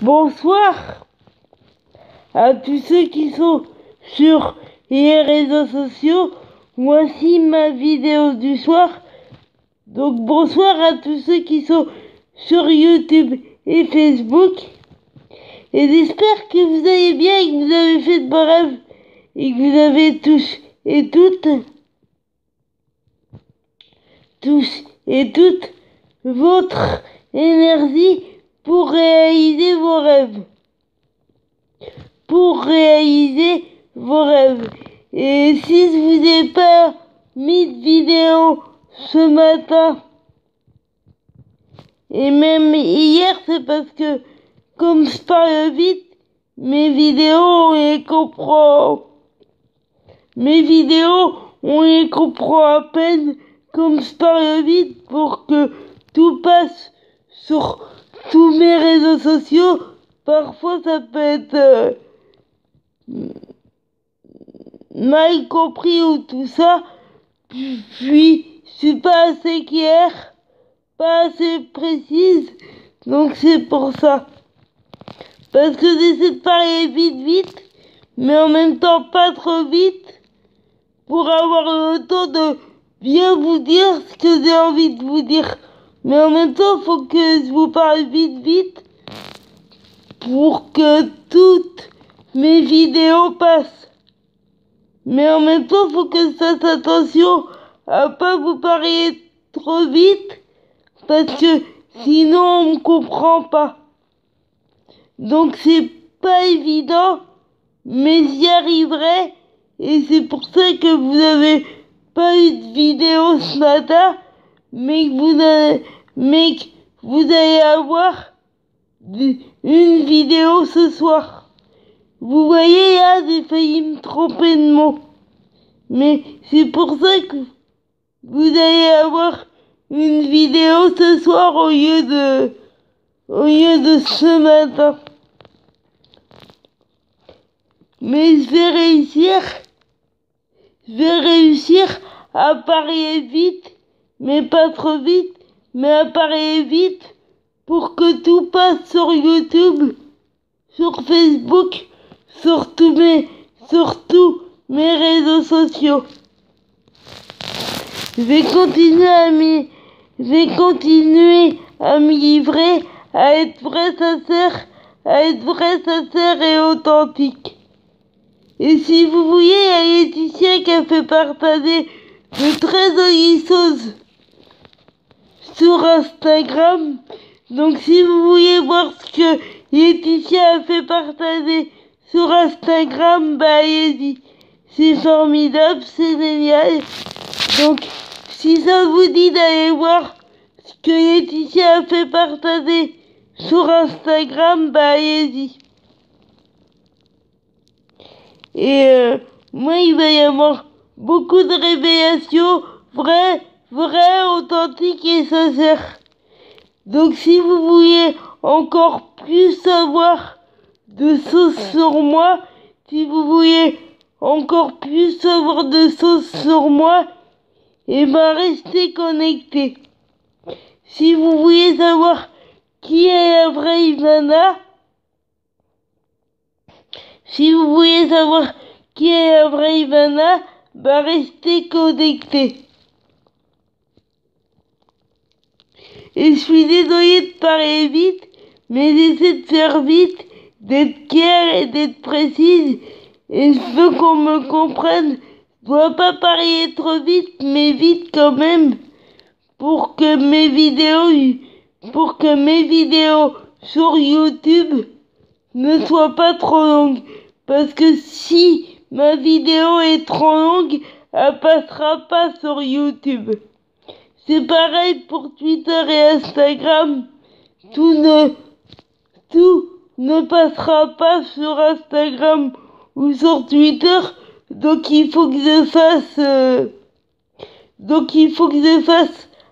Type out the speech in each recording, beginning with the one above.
Bonsoir à tous ceux qui sont sur les réseaux sociaux. Voici ma vidéo du soir. Donc bonsoir à tous ceux qui sont sur YouTube et Facebook. Et j'espère que vous allez bien et que vous avez fait de bons rêves et que vous avez tous et toutes votre énergie pour réaliser vos rêves. Et si je vous ai pas mis de vidéo ce matin et même hier, c'est parce que comme je parle vite, mes vidéos on les comprend à peine comme je parle vite pour que tout passe sur tous mes réseaux sociaux. Parfois ça peut être mal compris ou tout ça, puis je suis pas assez claire, pas assez précise, donc c'est pour ça. Parce que j'essaie de parler vite, mais en même temps pas trop vite, pour avoir le temps de bien vous dire ce que j'ai envie de vous dire. Mais en même temps, faut que je vous parle vite, pour que toutes mes vidéos passent. Mais en même temps, faut que je fasse attention à pas vous parler trop vite, parce que sinon on me comprend pas. Donc c'est pas évident, mais j'y arriverai, et c'est pour ça que vous avez pas eu de vidéo ce matin, mais que vous allez avoir une vidéo ce soir. Vous voyez là, j'ai failli me tromper de mot. Mais c'est pour ça que vous allez avoir une vidéo ce soir au lieu de ce matin. Mais je vais réussir à parler vite, mais pas trop vite, mais à parler vite pour que tout passe sur YouTube, sur Facebook, sur tous mes réseaux sociaux. Je vais continuer à m'y livrer, à être vrai, sincère et authentique. Et si vous voyez, il y a Laetitia qui a fait partager de très jolies choses sur Instagram. Donc si vous voulez voir ce que Laetitia a fait partager sur Instagram, bah allez-y. C'est formidable, c'est génial. Donc si ça vous dit d'aller voir ce que Laetitia a fait partager sur Instagram, bah allez-y. Et moi, il va y avoir beaucoup de révélations vraies, authentiques et sincères. Donc si vous voulez encore plus savoir de choses sur moi, si vous voulez encore plus savoir de choses sur moi, et ben restez connectés. Si vous voulez savoir qui est la vraie Ivana, bah restez connectés. Et je suis désolée de parler vite, mais j'essaie de faire vite, d'être claire et d'être précise. Et je veux qu'on me comprenne. Je dois pas parler trop vite, mais vite quand même, pour que mes vidéos sur YouTube ne soient pas trop longues. Parce que si ma vidéo est trop longue, elle passera pas sur YouTube. C'est pareil pour Twitter et Instagram. Tout ne passera pas sur Instagram ou sur Twitter. Donc il faut que je fasse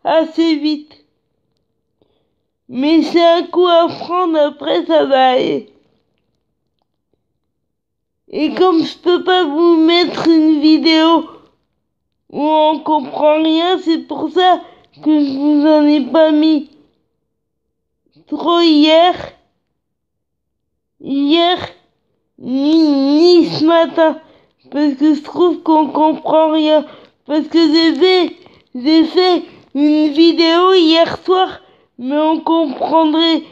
assez vite. Mais c'est un coup à prendre, après ça va aller. Et comme je peux pas vous mettre une vidéo où on comprend rien, c'est pour ça que je vous en ai pas mis trop hier. hier, ni ce matin. Parce que je trouve qu'on comprend rien. Parce que j'ai fait une vidéo hier soir, mais on comprenait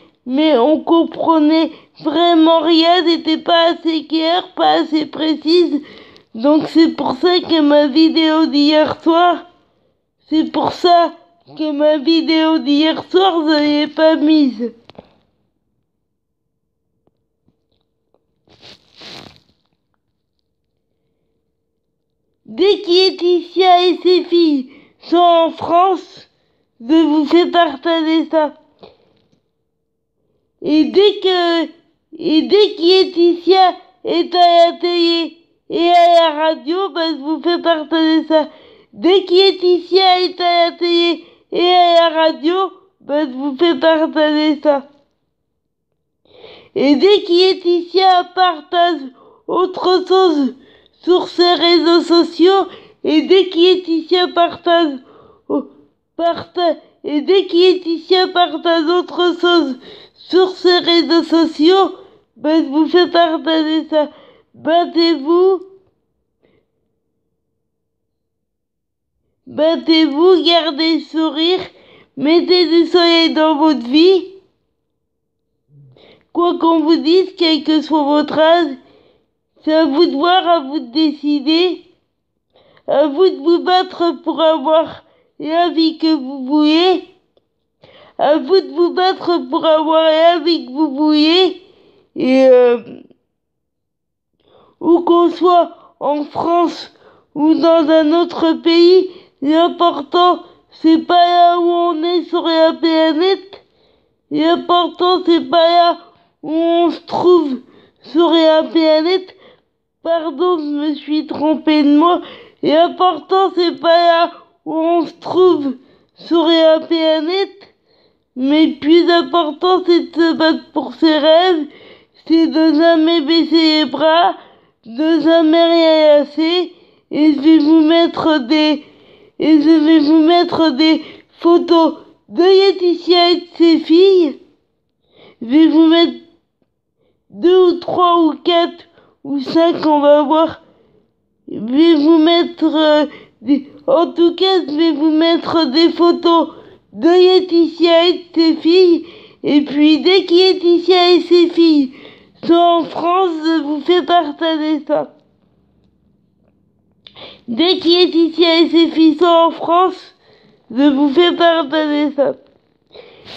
vraiment rien, c'était pas assez clair, pas assez précise. Donc c'est pour ça que ma vidéo d'hier soir, je l'ai pas mise. Dès qu'Laetitia et ses filles sont en France, je vous fais partager ça. Et dès qu'Laetitia est à la télé et à la radio, je vous fais partager ça. Dès qu'Laetitia est à la télé et à la radio, je vous fais partager ça. Et dès qu'Laetitia partage autre chose sur ses réseaux sociaux, et dès qu'Laetitia partage autre chose sur ses réseaux sociaux, je vous fais partager ça. Battez-vous, gardez le sourire, mettez du soleil dans votre vie. Quoi qu'on vous dise, quel que soit votre âge, c'est à vous de voir, à vous de décider, à vous de vous battre pour avoir la vie que vous voulez, à vous de vous battre pour avoir la vie que vous voulez, et où qu'on soit en France ou dans un autre pays, l'important c'est pas là où on est sur la planète, l'important c'est pas là où on se trouve sur la planète. Pardon, je me suis trompé de mot. L'important c'est pas là où on se trouve sur la planète, mais plus important c'est de se battre pour ses rêves, c'est de jamais baisser les bras, de jamais rien lâcher. Et je vais vous mettre des photos de Laetitia et de ses filles. Je vais vous mettre 2 ou 3 ou 4 ou 5, on va voir. Je vais vous mettre en tout cas, je vais vous mettre des photos de Laetitia et de ses filles. Et puis dès que Laetitia et ses filles sont en France, je vous fais partager ça. Dès que Laetitia et ses filles sont en France, je vous fais partager ça.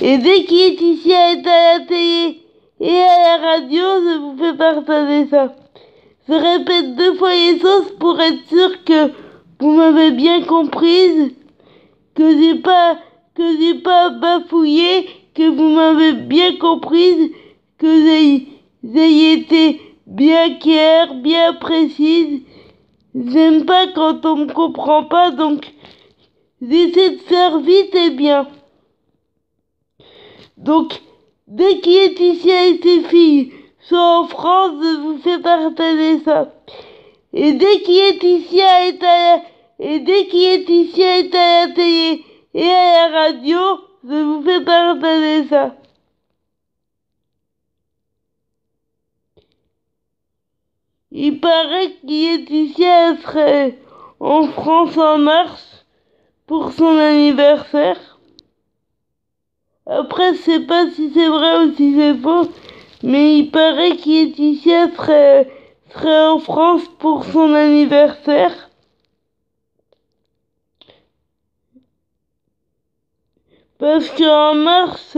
Et dès que Laetitia est à la télé et à la radio, je vous fais partager ça. Je répète 2 fois les choses pour être sûr que vous m'avez bien comprise, que j'ai pas bafouillé, que vous m'avez bien comprise, que j'ai été bien claire, bien précise. J'aime pas quand on me comprend pas, donc j'essaie de faire vite et bien. Donc, dès que Laetitia et ses filles sont en France, je vous fais partager ça. Et dès que Laetitia est à la télé et à la radio, je vous fais partager ça. Il paraît que Laetitia serait en France en mars pour son anniversaire. Après, je sais pas si c'est vrai ou si c'est faux, mais il paraît que Laetitia serait en France pour son anniversaire. Parce qu'en mars,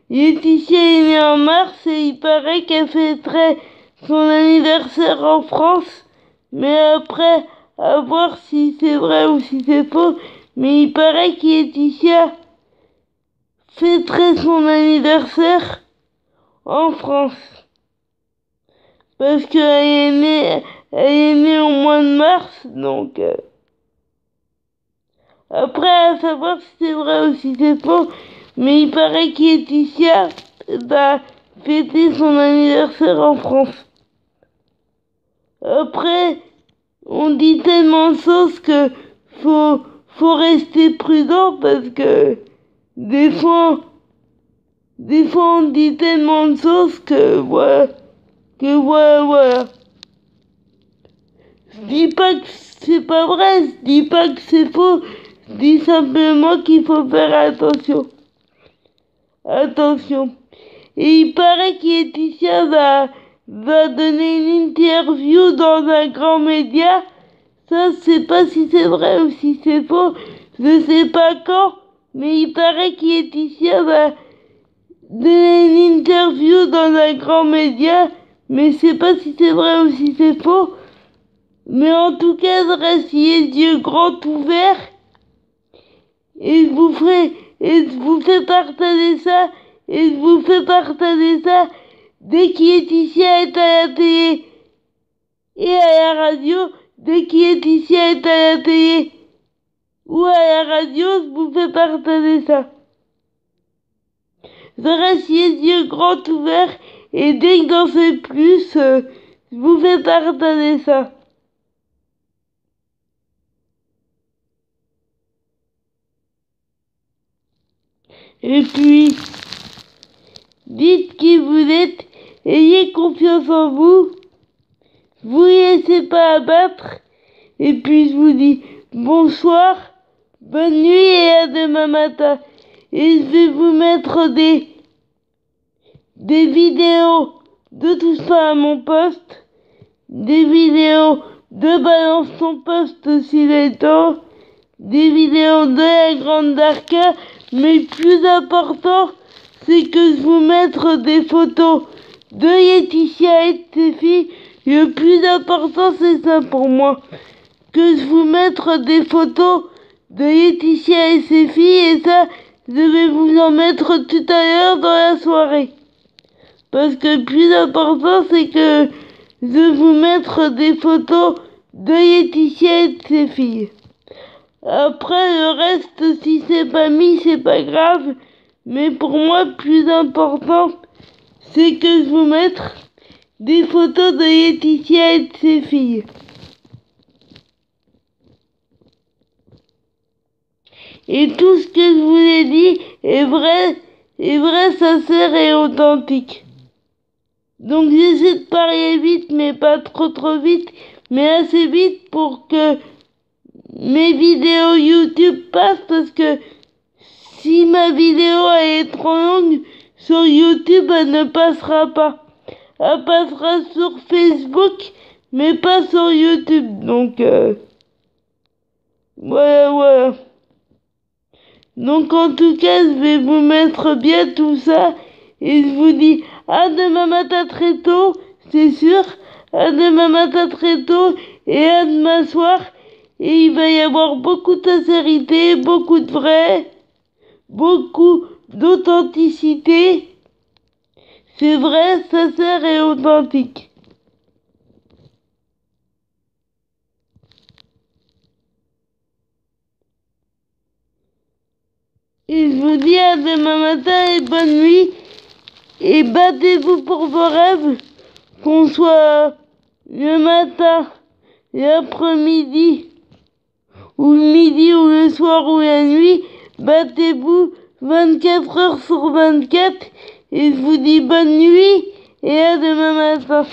Laetitia est née en mars et il paraît qu'elle fêterait son anniversaire en France. Mais après, à voir si c'est vrai ou si c'est faux. Mais il paraît que Laetitia fêterait son anniversaire en France. Parce qu'elle est née au mois de mars, donc... Après, à savoir si c'est vrai ou si c'est faux, mais il paraît que Laetitia va fêter son anniversaire en France. Après, on dit tellement de choses que faut rester prudent parce que des fois on dit tellement de choses que voilà. que voilà. Je dis pas que c'est pas vrai, je dis pas que c'est faux, je dis simplement qu'il faut faire attention. Attention. Et il paraît qu'Laetitia va donner une interview dans un grand média. Ça, je sais pas si c'est vrai ou si c'est faux. Je sais pas quand. Mais il paraît qu'Laetitia va donner une interview dans un grand média. Mais je sais pas si c'est vrai ou si c'est faux. Mais en tout cas, je reste les yeux grands ouverts. Et je vous fais partager ça. Et je vous fais partager ça dès qu'Laetitia est à la télé et à la radio. Dès qu'Laetitia est à la télé ou à la radio, je vous fais partager ça. Je reste les yeux grands ouverts et dès que j'en sais plus, je vous fais partager ça. Et puis, dites qui vous êtes, ayez confiance en vous, vous ne laissez pas abattre, et puis je vous dis bonsoir, bonne nuit et à demain matin. Et je vais vous mettre des vidéos de tout ça à mon poste, des vidéos de Balance ton poste s'il est temps, des vidéos de la Grande Darka, mais plus important, c'est que je vous mettre des photos de Laetitia et de ses filles. Le plus important, c'est ça pour moi, que je vous mettre des photos de Laetitia et ses filles, et ça, je vais vous en mettre tout à l'heure dans la soirée. Parce que le plus important, c'est que je vais vous mettre des photos de Laetitia et de ses filles. Après, le reste, si c'est pas mis, c'est pas grave. Mais pour moi, le plus important, c'est que je vous mette des photos de Laetitia et de ses filles. Et tout ce que je vous ai dit est vrai, sincère et authentique. Donc j'essaie de parler vite, mais pas trop vite, mais assez vite pour que mes vidéos YouTube passent, parce que si ma vidéo est trop longue sur YouTube, elle ne passera pas. Elle passera sur Facebook, mais pas sur YouTube. Donc voilà. Donc en tout cas, je vais vous mettre bien tout ça. Et je vous dis à demain matin très tôt, c'est sûr. À demain matin très tôt et à demain soir. Et il va y avoir beaucoup de sincérité, beaucoup de vrai, beaucoup d'authenticité. C'est vrai, sincère et authentique. Et je vous dis à demain matin et bonne nuit. Et battez-vous pour vos rêves, qu'on soit le matin, l'après-midi, ou le midi, ou le soir, ou la nuit. Battez-vous 24 heures sur 24. Et je vous dis bonne nuit et à demain matin.